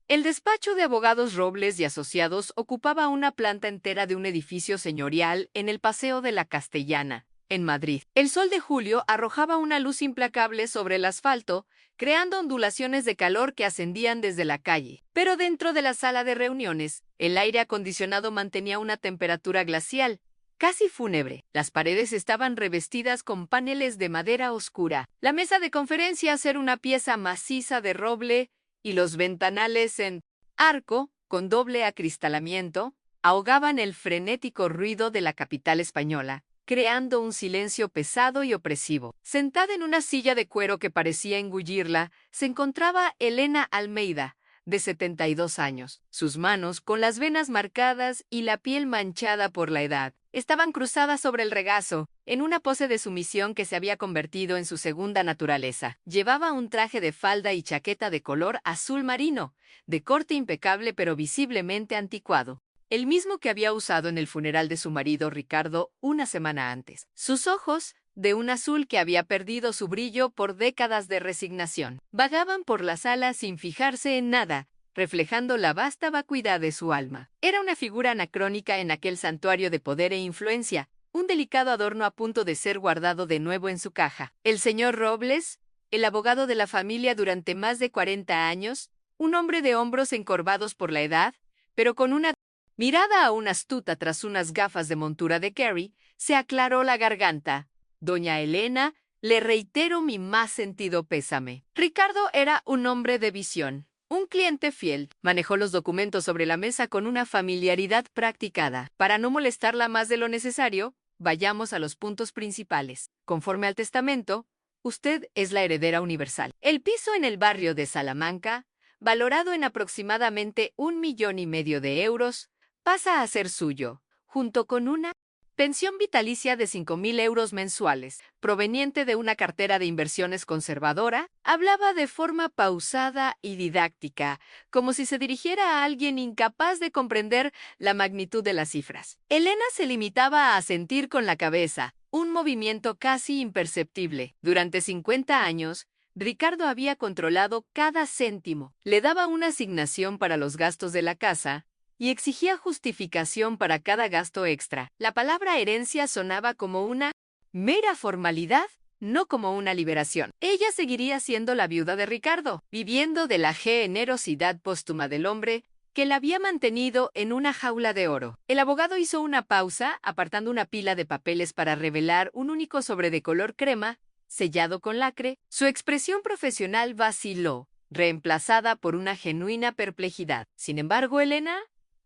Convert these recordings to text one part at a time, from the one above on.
El despacho de abogados Robles y Asociados ocupaba una planta entera de un edificio señorial en el Paseo de la Castellana, en Madrid. El sol de julio arrojaba una luz implacable sobre el asfalto, creando ondulaciones de calor que ascendían desde la calle. Pero dentro de la sala de reuniones, el aire acondicionado mantenía una temperatura glacial, casi fúnebre. Las paredes estaban revestidas con paneles de madera oscura. La mesa de conferencias era una pieza maciza de roble y los ventanales en arco, con doble acristalamiento, ahogaban el frenético ruido de la capital española, creando un silencio pesado y opresivo. Sentada en una silla de cuero que parecía engullirla, se encontraba Elena Almeida, de 72 años. Sus manos, con las venas marcadas y la piel manchada por la edad, estaban cruzadas sobre el regazo, en una pose de sumisión que se había convertido en su segunda naturaleza. Llevaba un traje de falda y chaqueta de color azul marino, de corte impecable pero visiblemente anticuado, el mismo que había usado en el funeral de su marido Ricardo una semana antes. Sus ojos, de un azul que había perdido su brillo por décadas de resignación, vagaban por la sala sin fijarse en nada, reflejando la vasta vacuidad de su alma. Era una figura anacrónica en aquel santuario de poder e influencia, un delicado adorno a punto de ser guardado de nuevo en su caja. El señor Robles, el abogado de la familia durante más de 40 años, un hombre de hombros encorvados por la edad, pero con una mirada aún astuta tras unas gafas de montura de Carey, se aclaró la garganta. Doña Elena, le reitero mi más sentido pésame. Ricardo era un hombre de visión. Un cliente fiel. Manejó los documentos sobre la mesa con una familiaridad practicada. Para no molestarla más de lo necesario, vayamos a los puntos principales. Conforme al testamento, usted es la heredera universal. El piso en el barrio de Salamanca, valorado en aproximadamente 1,5 millones de euros, pasa a ser suyo, junto con una pensión vitalicia de 5.000 euros mensuales, proveniente de una cartera de inversiones conservadora. Hablaba de forma pausada y didáctica, como si se dirigiera a alguien incapaz de comprender la magnitud de las cifras. Elena se limitaba a asentir con la cabeza, un movimiento casi imperceptible. Durante 50 años, Ricardo había controlado cada céntimo, le daba una asignación para los gastos de la casa y exigía justificación para cada gasto extra. La palabra herencia sonaba como una mera formalidad, no como una liberación. Ella seguiría siendo la viuda de Ricardo, viviendo de la generosidad póstuma del hombre que la había mantenido en una jaula de oro. El abogado hizo una pausa, apartando una pila de papeles para revelar un único sobre de color crema, sellado con lacre. Su expresión profesional vaciló, reemplazada por una genuina perplejidad. Sin embargo, Elena,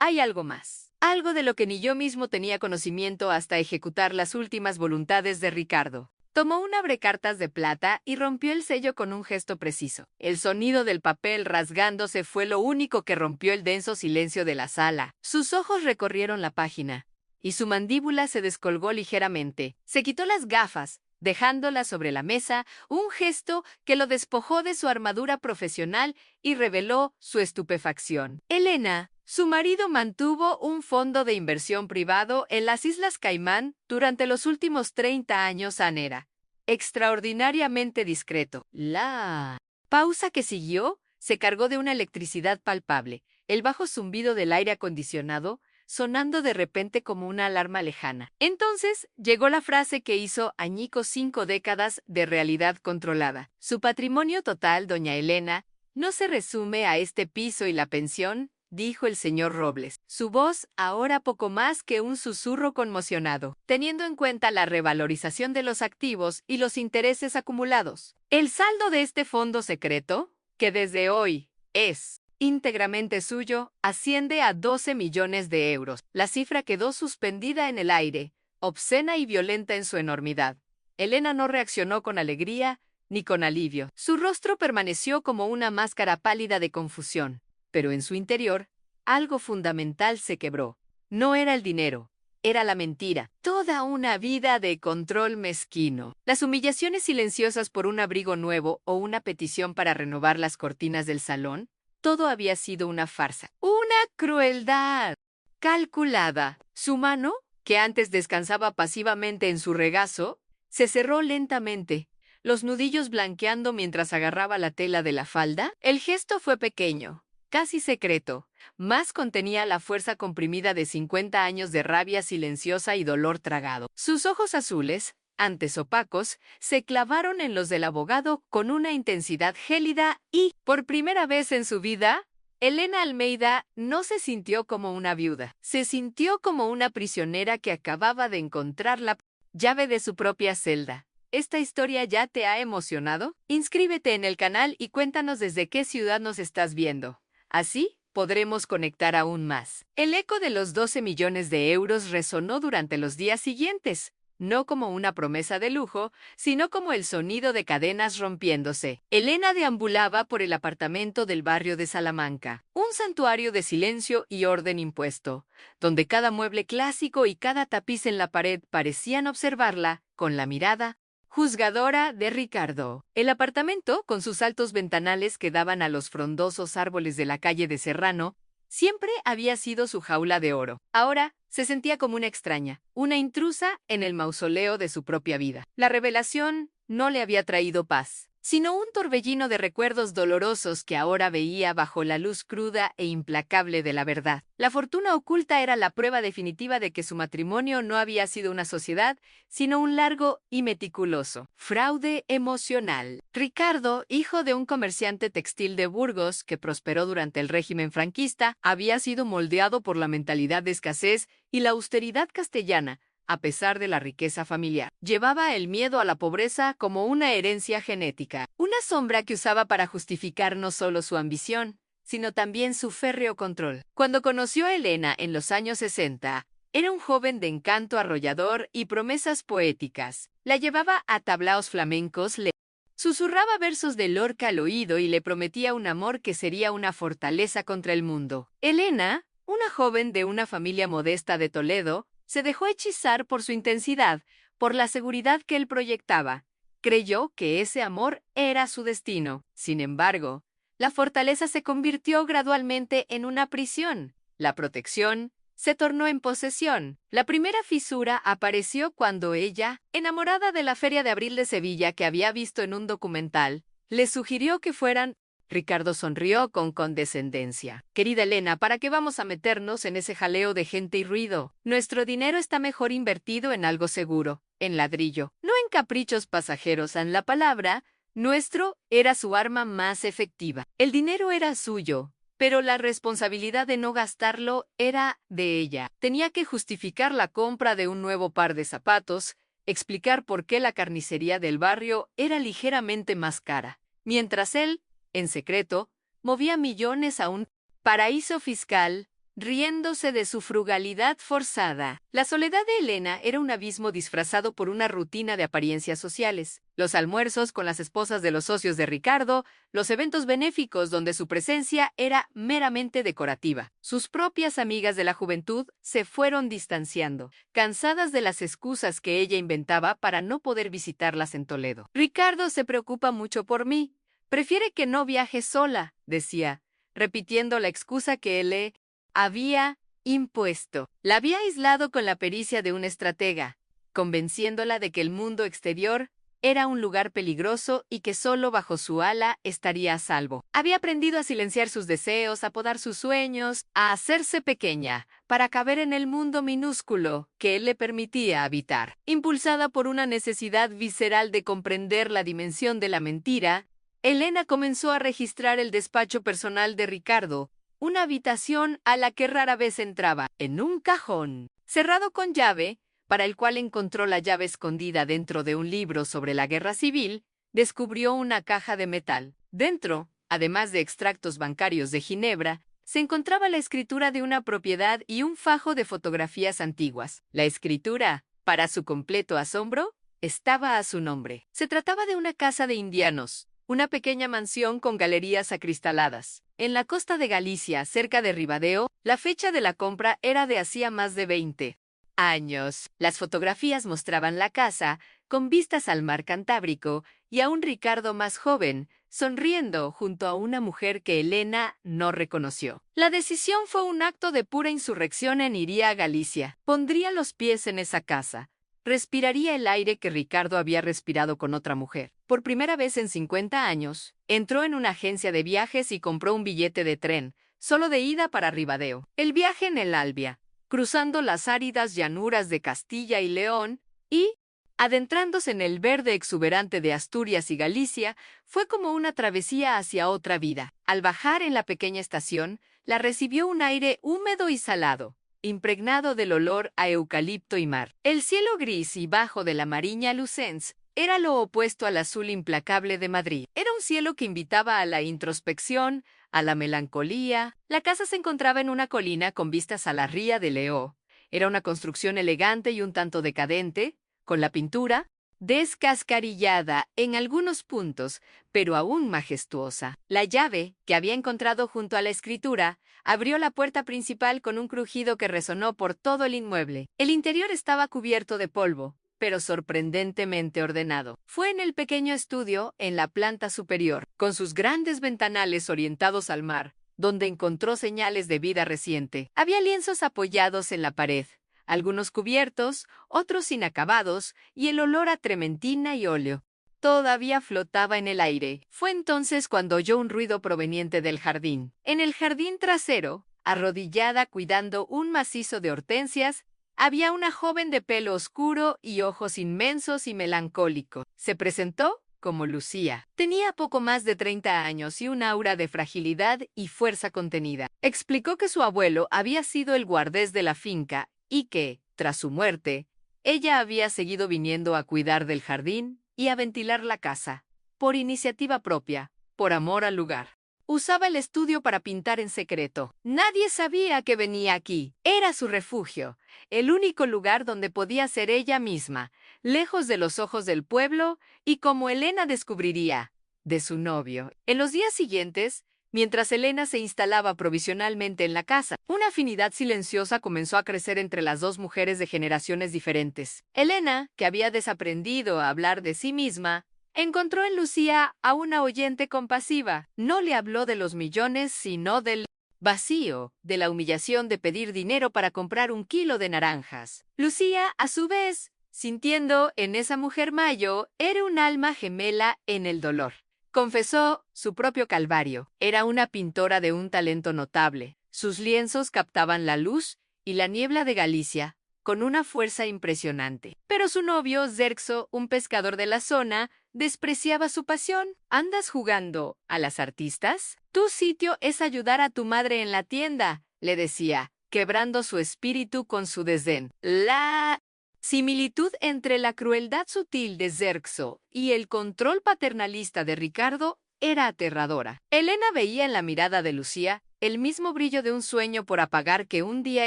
hay algo más. Algo de lo que ni yo mismo tenía conocimiento hasta ejecutar las últimas voluntades de Ricardo. Tomó un abrecartas de plata y rompió el sello con un gesto preciso. El sonido del papel rasgándose fue lo único que rompió el denso silencio de la sala. Sus ojos recorrieron la página, y su mandíbula se descolgó ligeramente. Se quitó las gafas, dejándolas sobre la mesa, un gesto que lo despojó de su armadura profesional y reveló su estupefacción. Elena, su marido, mantuvo un fondo de inversión privado en las Islas Caimán durante los últimos 30 años. Era extraordinariamente discreto. La pausa que siguió se cargó de una electricidad palpable, el bajo zumbido del aire acondicionado sonando de repente como una alarma lejana. Entonces llegó la frase que hizo añicos 5 décadas de realidad controlada. Su patrimonio total, doña Elena, no se resume a este piso y la pensión, dijo el señor Robles, su voz ahora poco más que un susurro conmocionado, teniendo en cuenta la revalorización de los activos y los intereses acumulados. El saldo de este fondo secreto, que desde hoy es íntegramente suyo, asciende a 12 millones de euros. La cifra quedó suspendida en el aire, obscena y violenta en su enormidad. Elena no reaccionó con alegría ni con alivio. Su rostro permaneció como una máscara pálida de confusión. Pero en su interior, algo fundamental se quebró. No era el dinero, era la mentira. Toda una vida de control mezquino. Las humillaciones silenciosas por un abrigo nuevo o una petición para renovar las cortinas del salón, todo había sido una farsa. Una crueldad calculada. Su mano, que antes descansaba pasivamente en su regazo, se cerró lentamente, los nudillos blanqueando mientras agarraba la tela de la falda. El gesto fue pequeño, casi secreto, más contenía la fuerza comprimida de 50 años de rabia silenciosa y dolor tragado. Sus ojos azules, antes opacos, se clavaron en los del abogado con una intensidad gélida y, por primera vez en su vida, Elena Almeida no se sintió como una viuda. Se sintió como una prisionera que acababa de encontrar la llave de su propia celda. ¿Esta historia ya te ha emocionado? Inscríbete en el canal y cuéntanos desde qué ciudad nos estás viendo. Así podremos conectar aún más. El eco de los 12 millones de euros resonó durante los días siguientes, no como una promesa de lujo, sino como el sonido de cadenas rompiéndose. Elena deambulaba por el apartamento del barrio de Salamanca, un santuario de silencio y orden impuesto, donde cada mueble clásico y cada tapiz en la pared parecían observarla con la mirada juzgadora de Ricardo. El apartamento, con sus altos ventanales que daban a los frondosos árboles de la calle de Serrano, siempre había sido su jaula de oro. Ahora se sentía como una extraña, una intrusa en el mausoleo de su propia vida. La revelación no le había traído paz, sino un torbellino de recuerdos dolorosos que ahora veía bajo la luz cruda e implacable de la verdad. La fortuna oculta era la prueba definitiva de que su matrimonio no había sido una sociedad, sino un largo y meticuloso fraude emocional. Ricardo, hijo de un comerciante textil de Burgos que prosperó durante el régimen franquista, había sido moldeado por la mentalidad de escasez y la austeridad castellana, a pesar de la riqueza familiar. Llevaba el miedo a la pobreza como una herencia genética, una sombra que usaba para justificar no solo su ambición, sino también su férreo control. Cuando conoció a Elena en los años 60, era un joven de encanto arrollador y promesas poéticas. La llevaba a tablaos flamencos, le susurraba versos de Lorca al oído y le prometía un amor que sería una fortaleza contra el mundo. Elena, una joven de una familia modesta de Toledo, se dejó hechizar por su intensidad, por la seguridad que él proyectaba. Creyó que ese amor era su destino. Sin embargo, la fortaleza se convirtió gradualmente en una prisión. La protección se tornó en posesión. La primera fisura apareció cuando ella, enamorada de la Feria de Abril de Sevilla que había visto en un documental, le sugirió que fueran. Ricardo sonrió con condescendencia. Querida Elena, ¿para qué vamos a meternos en ese jaleo de gente y ruido? Nuestro dinero está mejor invertido en algo seguro, en ladrillo, no en caprichos pasajeros. En la palabra, nuestro era su arma más efectiva. El dinero era suyo, pero la responsabilidad de no gastarlo era de ella. Tenía que justificar la compra de un nuevo par de zapatos, explicar por qué la carnicería del barrio era ligeramente más cara, mientras él, en secreto, movía millones a un paraíso fiscal, riéndose de su frugalidad forzada. La soledad de Elena era un abismo disfrazado por una rutina de apariencias sociales. Los almuerzos con las esposas de los socios de Ricardo, los eventos benéficos donde su presencia era meramente decorativa. Sus propias amigas de la juventud se fueron distanciando, cansadas de las excusas que ella inventaba para no poder visitarlas en Toledo. Ricardo se preocupa mucho por mí. Prefiere que no viaje sola, decía, repitiendo la excusa que él le había impuesto. La había aislado con la pericia de un estratega, convenciéndola de que el mundo exterior era un lugar peligroso y que solo bajo su ala estaría a salvo. Había aprendido a silenciar sus deseos, a podar sus sueños, a hacerse pequeña, para caber en el mundo minúsculo que él le permitía habitar. Impulsada por una necesidad visceral de comprender la dimensión de la mentira, Elena comenzó a registrar el despacho personal de Ricardo, una habitación a la que rara vez entraba, en un cajón, cerrado con llave, para el cual encontró la llave escondida dentro de un libro sobre la guerra civil, descubrió una caja de metal. Dentro, además de extractos bancarios de Ginebra, se encontraba la escritura de una propiedad y un fajo de fotografías antiguas. La escritura, para su completo asombro, estaba a su nombre. Se trataba de una casa de indianos, una pequeña mansión con galerías acristaladas. En la costa de Galicia, cerca de Ribadeo, la fecha de la compra era de hacía más de 20 años. Las fotografías mostraban la casa, con vistas al mar Cantábrico, y a un Ricardo más joven, sonriendo junto a una mujer que Elena no reconoció. La decisión fue un acto de pura insurrección en iría a Galicia. Pondría los pies en esa casa. Respiraría el aire que Ricardo había respirado con otra mujer. Por primera vez en 50 años, entró en una agencia de viajes y compró un billete de tren, solo de ida para Ribadeo. El viaje en el Albia, cruzando las áridas llanuras de Castilla y León y, adentrándose en el verde exuberante de Asturias y Galicia, fue como una travesía hacia otra vida. Al bajar en la pequeña estación, la recibió un aire húmedo y salado, impregnado del olor a eucalipto y mar. El cielo gris y bajo de la Mariña Lucens era lo opuesto al azul implacable de Madrid. Era un cielo que invitaba a la introspección, a la melancolía. La casa se encontraba en una colina con vistas a la ría de Leó. Era una construcción elegante y un tanto decadente, con la pintura descascarillada en algunos puntos, pero aún majestuosa. La llave, que había encontrado junto a la escritura, abrió la puerta principal con un crujido que resonó por todo el inmueble. El interior estaba cubierto de polvo, pero sorprendentemente ordenado. Fue en el pequeño estudio, en la planta superior, con sus grandes ventanales orientados al mar, donde encontró señales de vida reciente. Había lienzos apoyados en la pared, algunos cubiertos, otros inacabados, y el olor a trementina y óleo todavía flotaba en el aire. Fue entonces cuando oyó un ruido proveniente del jardín. En el jardín trasero, arrodillada cuidando un macizo de hortensias, había una joven de pelo oscuro y ojos inmensos y melancólicos. Se presentó como Lucía. Tenía poco más de 30 años y un aura de fragilidad y fuerza contenida. Explicó que su abuelo había sido el guardés de la finca y que, tras su muerte, ella había seguido viniendo a cuidar del jardín y a ventilar la casa, por iniciativa propia, por amor al lugar. Usaba el estudio para pintar en secreto. Nadie sabía que venía aquí. Era su refugio, el único lugar donde podía ser ella misma, lejos de los ojos del pueblo y como Elena descubriría, de su novio. En los días siguientes, mientras Elena se instalaba provisionalmente en la casa, una afinidad silenciosa comenzó a crecer entre las dos mujeres de generaciones diferentes. Elena, que había desaprendido a hablar de sí misma, encontró en Lucía a una oyente compasiva. No le habló de los millones, sino del vacío, de la humillación de pedir dinero para comprar 1 kilo de naranjas. Lucía, a su vez, sintiendo en esa mujer Mayo, era un alma gemela en el dolor. Confesó su propio calvario. Era una pintora de un talento notable. Sus lienzos captaban la luz y la niebla de Galicia con una fuerza impresionante. Pero su novio, Zerxo, un pescador de la zona, despreciaba su pasión. ¿Andas jugando a las artistas? Tu sitio es ayudar a tu madre en la tienda, le decía, quebrando su espíritu con su desdén. La similitud entre la crueldad sutil de Zerxo y el control paternalista de Ricardo era aterradora. Elena veía en la mirada de Lucía el mismo brillo de un sueño por apagar que un día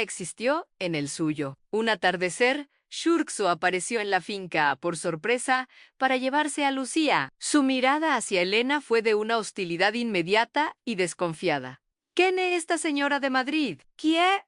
existió en el suyo. Un atardecer, Zerxo apareció en la finca, por sorpresa, para llevarse a Lucía. Su mirada hacia Elena fue de una hostilidad inmediata y desconfiada. ¿Quién es esta señora de Madrid? ¿Quién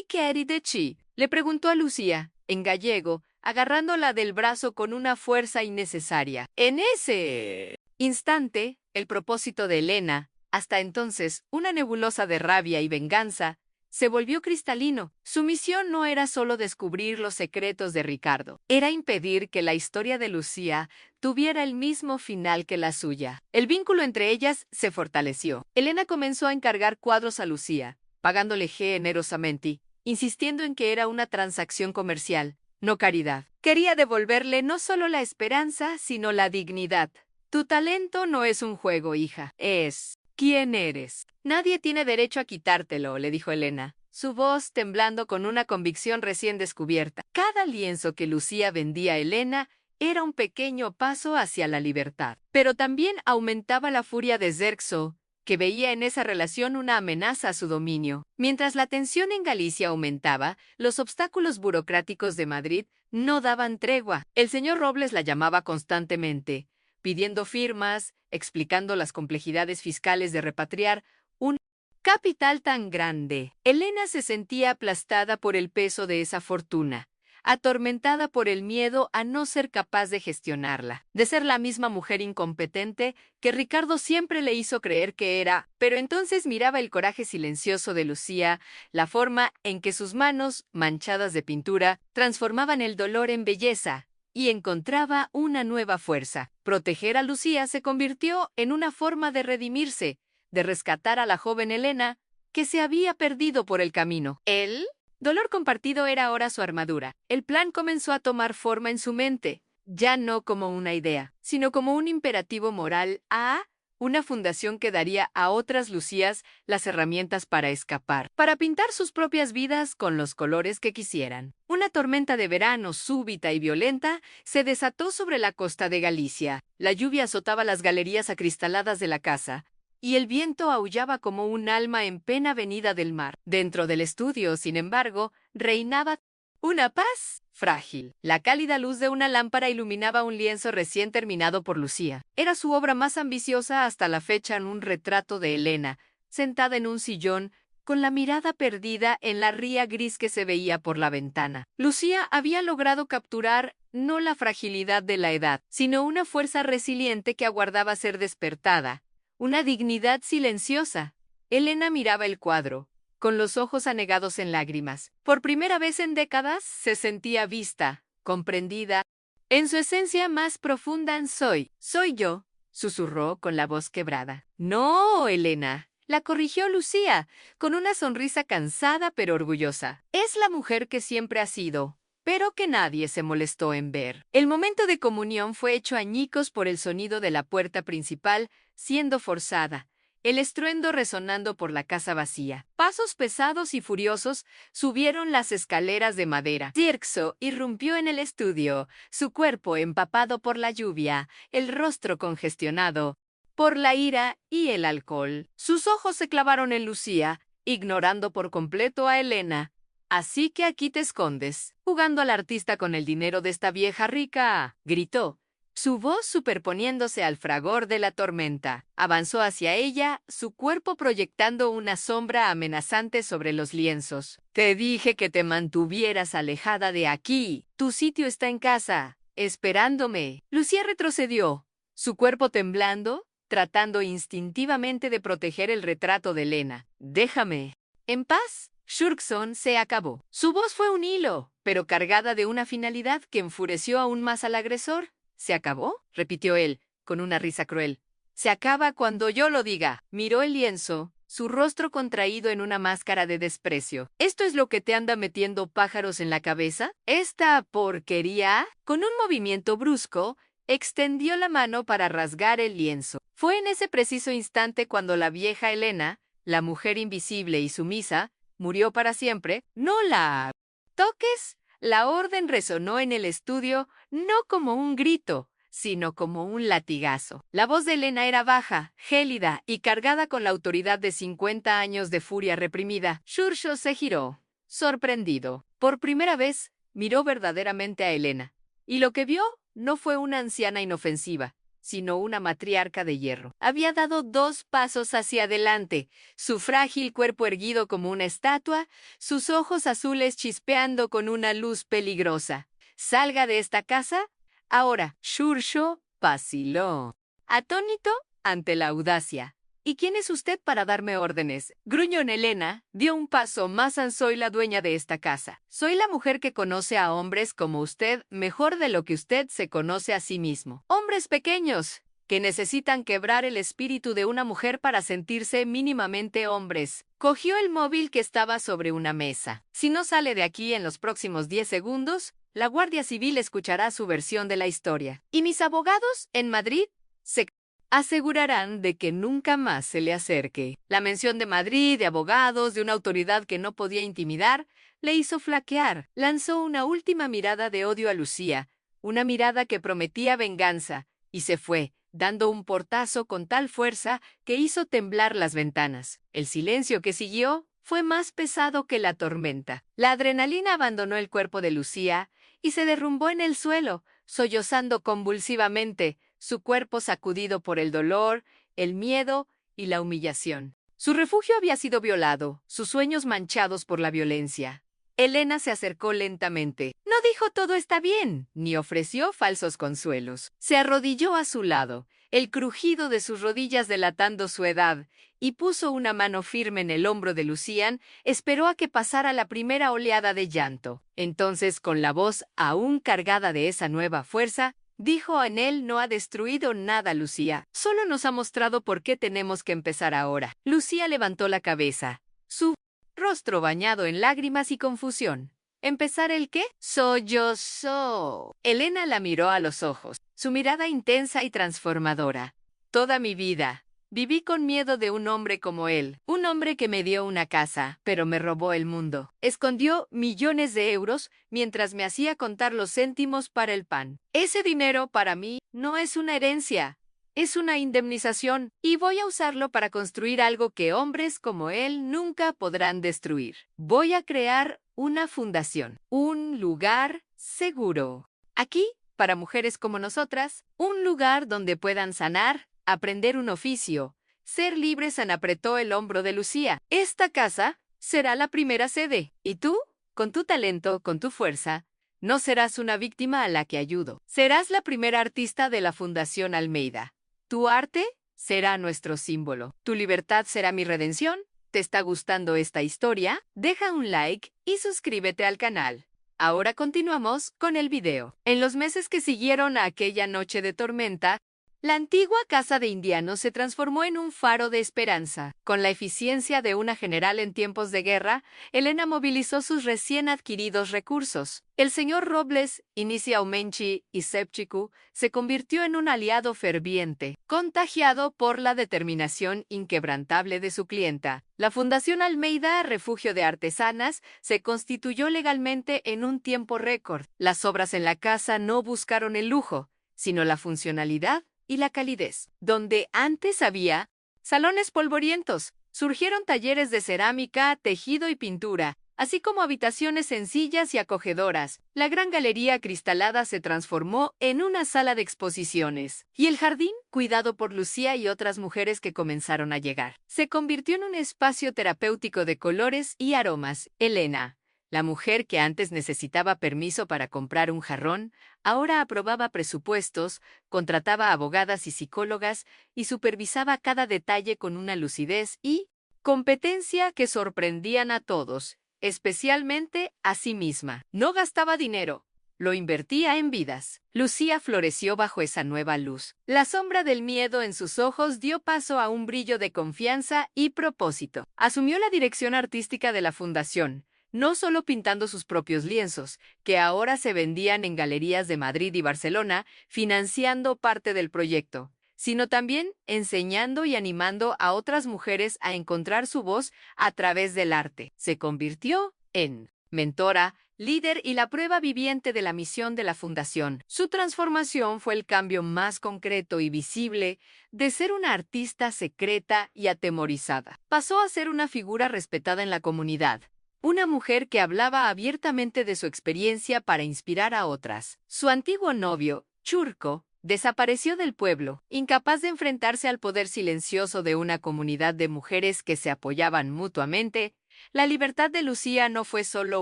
quiere de chi? Le preguntó a Lucía, en gallego, agarrándola del brazo con una fuerza innecesaria. En ese instante, el propósito de Elena, hasta entonces una nebulosa de rabia y venganza, se volvió cristalino. Su misión no era solo descubrir los secretos de Ricardo, era impedir que la historia de Lucía tuviera el mismo final que la suya. El vínculo entre ellas se fortaleció. Elena comenzó a encargar cuadros a Lucía, pagándole generosamente, insistiendo en que era una transacción comercial, no caridad. Quería devolverle no solo la esperanza, sino la dignidad. Tu talento no es un juego, hija, es ¿quién eres? Nadie tiene derecho a quitártelo, le dijo Elena, su voz temblando con una convicción recién descubierta. Cada lienzo que Lucía vendía a Elena era un pequeño paso hacia la libertad. Pero también aumentaba la furia de Zerxo, que veía en esa relación una amenaza a su dominio. Mientras la tensión en Galicia aumentaba, los obstáculos burocráticos de Madrid no daban tregua. El señor Robles la llamaba constantemente, pidiendo firmas, explicando las complejidades fiscales de repatriar un capital tan grande. Elena se sentía aplastada por el peso de esa fortuna, atormentada por el miedo a no ser capaz de gestionarla, de ser la misma mujer incompetente que Ricardo siempre le hizo creer que era. Pero entonces miraba el coraje silencioso de Lucía, la forma en que sus manos, manchadas de pintura, transformaban el dolor en belleza, y encontraba una nueva fuerza. Proteger a Lucía se convirtió en una forma de redimirse, de rescatar a la joven Elena, que se había perdido por el camino. El dolor compartido era ahora su armadura. El plan comenzó a tomar forma en su mente, ya no como una idea, sino como un imperativo moral a una fundación que daría a otras Lucías las herramientas para escapar, para pintar sus propias vidas con los colores que quisieran. Una tormenta de verano súbita y violenta se desató sobre la costa de Galicia. La lluvia azotaba las galerías acristaladas de la casa, y el viento aullaba como un alma en pena venida del mar. Dentro del estudio, sin embargo, reinaba una paz frágil. La cálida luz de una lámpara iluminaba un lienzo recién terminado por Lucía. Era su obra más ambiciosa hasta la fecha, en un retrato de Elena, sentada en un sillón, con la mirada perdida en la ría gris que se veía por la ventana. Lucía había logrado capturar no la fragilidad de la edad, sino una fuerza resiliente que aguardaba ser despertada, una dignidad silenciosa. Elena miraba el cuadro, con los ojos anegados en lágrimas. Por primera vez en décadas se sentía vista, comprendida. En su esencia más profunda, soy yo, susurró con la voz quebrada. No, Elena, la corrigió Lucía, con una sonrisa cansada pero orgullosa. Es la mujer que siempre ha sido, pero que nadie se molestó en ver. El momento de comunión fue hecho añicos por el sonido de la puerta principal siendo forzada, el estruendo resonando por la casa vacía. Pasos pesados y furiosos subieron las escaleras de madera. Tirso irrumpió en el estudio, su cuerpo empapado por la lluvia, el rostro congestionado por la ira y el alcohol. Sus ojos se clavaron en Lucía, ignorando por completo a Elena. Así que aquí te escondes, jugando al artista con el dinero de esta vieja rica, gritó, su voz superponiéndose al fragor de la tormenta. Avanzó hacia ella, su cuerpo proyectando una sombra amenazante sobre los lienzos. Te dije que te mantuvieras alejada de aquí. Tu sitio está en casa, esperándome. Lucía retrocedió, su cuerpo temblando, tratando instintivamente de proteger el retrato de Elena. Déjame en paz. Shurkson se acabó. Su voz fue un hilo, pero cargada de una finalidad que enfureció aún más al agresor. ¿Se acabó?, repitió él, con una risa cruel. Se acaba cuando yo lo diga. Miró el lienzo, su rostro contraído en una máscara de desprecio. ¿Esto es lo que te anda metiendo pájaros en la cabeza? ¿Esta porquería? Con un movimiento brusco, extendió la mano para rasgar el lienzo. Fue en ese preciso instante cuando la vieja Elena, la mujer invisible y sumisa, murió para siempre. No la toques. La orden resonó en el estudio, no como un grito, sino como un latigazo. La voz de Elena era baja, gélida y cargada con la autoridad de 50 años de furia reprimida. Shurshos se giró, sorprendido. Por primera vez, miró verdaderamente a Elena. Y lo que vio no fue una anciana inofensiva, sino una matriarca de hierro. Había dado 2 pasos hacia adelante, su frágil cuerpo erguido como una estatua, sus ojos azules chispeando con una luz peligrosa. «Salga de esta casa ahora». Shursho vaciló, atónito ante la audacia. «¿Y quién es usted para darme órdenes?». Gruñón. Elena dio un paso más. «Soy la dueña de esta casa. Soy la mujer que conoce a hombres como usted mejor de lo que usted se conoce a sí mismo. Hombres pequeños, que necesitan quebrar el espíritu de una mujer para sentirse mínimamente hombres». Cogió el móvil que estaba sobre una mesa. «Si no sale de aquí en los próximos 10 segundos, la Guardia Civil escuchará su versión de la historia. Y mis abogados en Madrid se asegurarán de que nunca más se le acerque». La mención de Madrid, de abogados, de una autoridad que no podía intimidar, le hizo flaquear. Lanzó una última mirada de odio a Lucía, una mirada que prometía venganza, y se fue, dando un portazo con tal fuerza que hizo temblar las ventanas. El silencio que siguió fue más pesado que la tormenta. La adrenalina abandonó el cuerpo de Lucía y se derrumbó en el suelo, sollozando convulsivamente, su cuerpo sacudido por el dolor, el miedo y la humillación. Su refugio había sido violado, sus sueños manchados por la violencia. Elena se acercó lentamente. No dijo «todo está bien», ni ofreció falsos consuelos. Se arrodilló a su lado, el crujido de sus rodillas delatando su edad, y puso una mano firme en el hombro de Lucía. Esperó a que pasara la primera oleada de llanto. Entonces, con la voz aún cargada de esa nueva fuerza, dijo: «En él no ha destruido nada, Lucía. Solo nos ha mostrado por qué tenemos que empezar ahora». Lucía levantó la cabeza. su rostro bañado en lágrimas y confusión. ¿Empezar el qué? Sollozó. Elena la miró a los ojos, su mirada intensa y transformadora. Toda mi vida viví con miedo de un hombre como él, un hombre que me dio una casa, pero me robó el mundo. Escondió millones de euros mientras me hacía contar los céntimos para el pan. Ese dinero para mí no es una herencia, es una indemnización, y voy a usarlo para construir algo que hombres como él nunca podrán destruir. Voy a crear una fundación, un lugar seguro. Aquí, para mujeres como nosotras, un lugar donde puedan sanar, aprender un oficio, ser libres. Ana apretó el hombro de Lucía. Esta casa será la primera sede, y tú, con tu talento, con tu fuerza, no serás una víctima a la que ayudo. Serás la primera artista de la Fundación Almeida. Tu arte será nuestro símbolo. Tu libertad será mi redención. ¿Te está gustando esta historia? Deja un like y suscríbete al canal. Ahora continuamos con el video. En los meses que siguieron a aquella noche de tormenta, la antigua casa de indianos se transformó en un faro de esperanza. Con la eficiencia de una general en tiempos de guerra, Elena movilizó sus recién adquiridos recursos. El señor Robles, Inicia Aumenchi y Sepchiku se convirtió en un aliado ferviente, contagiado por la determinación inquebrantable de su clienta. La Fundación Almeida, refugio de artesanas, se constituyó legalmente en un tiempo récord. Las obras en la casa no buscaron el lujo, sino la funcionalidad y la calidez. Donde antes había salones polvorientos, surgieron talleres de cerámica, tejido y pintura, así como habitaciones sencillas y acogedoras. La gran galería acristalada se transformó en una sala de exposiciones, y el jardín, cuidado por Lucía y otras mujeres que comenzaron a llegar, se convirtió en un espacio terapéutico de colores y aromas. Elena, la mujer que antes necesitaba permiso para comprar un jarrón, ahora aprobaba presupuestos, contrataba abogadas y psicólogas y supervisaba cada detalle con una lucidez y competencia que sorprendían a todos, especialmente a sí misma. No gastaba dinero, lo invertía en vidas. Lucía floreció bajo esa nueva luz. La sombra del miedo en sus ojos dio paso a un brillo de confianza y propósito. Asumió la dirección artística de la fundación, no solo pintando sus propios lienzos, que ahora se vendían en galerías de Madrid y Barcelona, financiando parte del proyecto, sino también enseñando y animando a otras mujeres a encontrar su voz a través del arte. Se convirtió en mentora, líder y la prueba viviente de la misión de la Fundación. Su transformación fue el cambio más concreto y visible de ser una artista secreta y atemorizada. Pasó a ser una figura respetada en la comunidad. Una mujer que hablaba abiertamente de su experiencia para inspirar a otras. Su antiguo novio, Churco, desapareció del pueblo, incapaz de enfrentarse al poder silencioso de una comunidad de mujeres que se apoyaban mutuamente. La libertad de Lucía no fue solo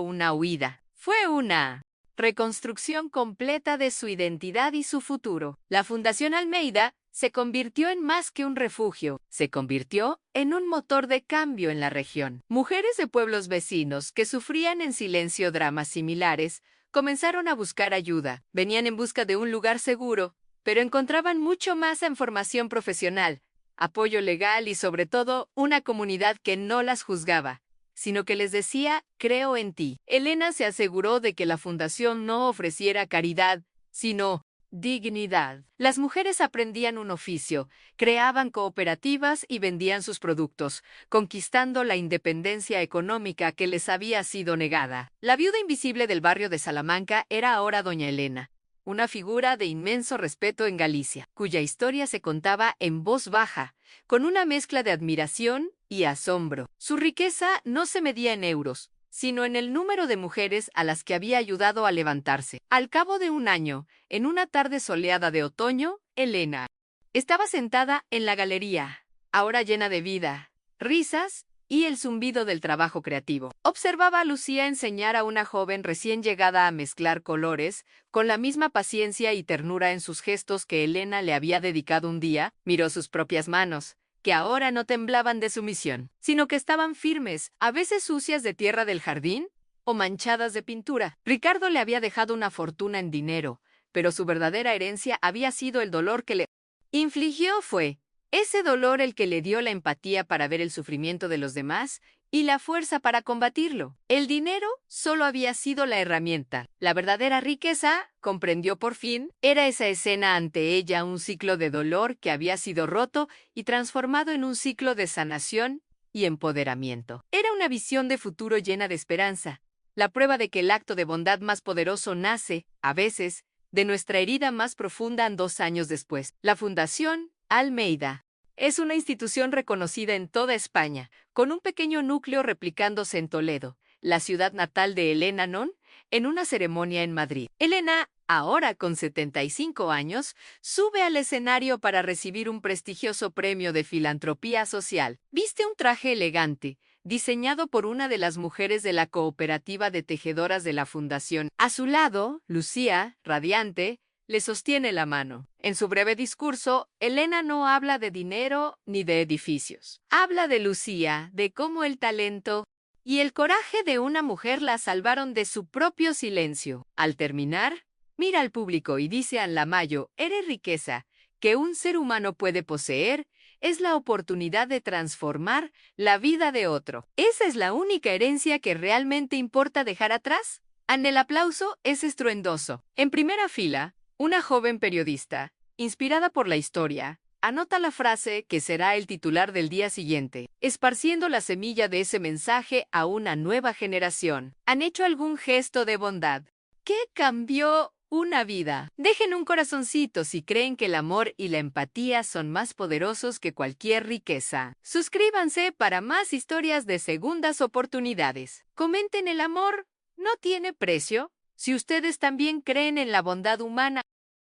una huida, fue una reconstrucción completa de su identidad y su futuro. La Fundación Almeida se convirtió en más que un refugio, se convirtió en un motor de cambio en la región. Mujeres de pueblos vecinos que sufrían en silencio dramas similares comenzaron a buscar ayuda. Venían en busca de un lugar seguro, pero encontraban mucho más en formación profesional, apoyo legal y sobre todo una comunidad que no las juzgaba, sino que les decía, creo en ti. Elena se aseguró de que la fundación no ofreciera caridad, sino dignidad. Las mujeres aprendían un oficio, creaban cooperativas y vendían sus productos, conquistando la independencia económica que les había sido negada. La viuda invisible del barrio de Salamanca era ahora doña Elena, una figura de inmenso respeto en Galicia, cuya historia se contaba en voz baja, con una mezcla de admiración y asombro. Su riqueza no se medía en euros, sino en el número de mujeres a las que había ayudado a levantarse. Al cabo de un año, en una tarde soleada de otoño, Elena estaba sentada en la galería, ahora llena de vida, risas y el zumbido del trabajo creativo. Observaba a Lucía enseñar a una joven recién llegada a mezclar colores, con la misma paciencia y ternura en sus gestos que Elena le había dedicado un día. Miró sus propias manos, que ahora no temblaban de sumisión, sino que estaban firmes, a veces sucias de tierra del jardín o manchadas de pintura. Ricardo le había dejado una fortuna en dinero, pero su verdadera herencia había sido el dolor que le infligió. Fue Ese dolor el que le dio la empatía para ver el sufrimiento de los demás y la fuerza para combatirlo. El dinero solo había sido la herramienta. La verdadera riqueza, comprendió por fin, era esa escena ante ella, un ciclo de dolor que había sido roto y transformado en un ciclo de sanación y empoderamiento. Era una visión de futuro llena de esperanza, la prueba de que el acto de bondad más poderoso nace, a veces, de nuestra herida más profunda 2 años después. La Fundación Almeida es una institución reconocida en toda España, con un pequeño núcleo replicándose en Toledo, la ciudad natal de Elena Non, en una ceremonia en Madrid. Elena, ahora con 75 años, sube al escenario para recibir un prestigioso premio de filantropía social. Viste un traje elegante, diseñado por una de las mujeres de la cooperativa de tejedoras de la Fundación. A su lado, Lucía, radiante, le sostiene la mano. En su breve discurso, Elena no habla de dinero ni de edificios. Habla de Lucía, de cómo el talento y el coraje de una mujer la salvaron de su propio silencio. Al terminar, mira al público y dice a Lamayo, eres riqueza, que un ser humano puede poseer, es la oportunidad de transformar la vida de otro. ¿Esa es la única herencia que realmente importa dejar atrás? El aplauso es estruendoso. En primera fila, una joven periodista, inspirada por la historia, anota la frase que será el titular del día siguiente, esparciendo la semilla de ese mensaje a una nueva generación. ¿Han hecho algún gesto de bondad? ¿Qué cambió una vida? Dejen un corazoncito si creen que el amor y la empatía son más poderosos que cualquier riqueza. Suscríbanse para más historias de segundas oportunidades. Comenten, el amor no tiene precio. Si ustedes también creen en la bondad humana,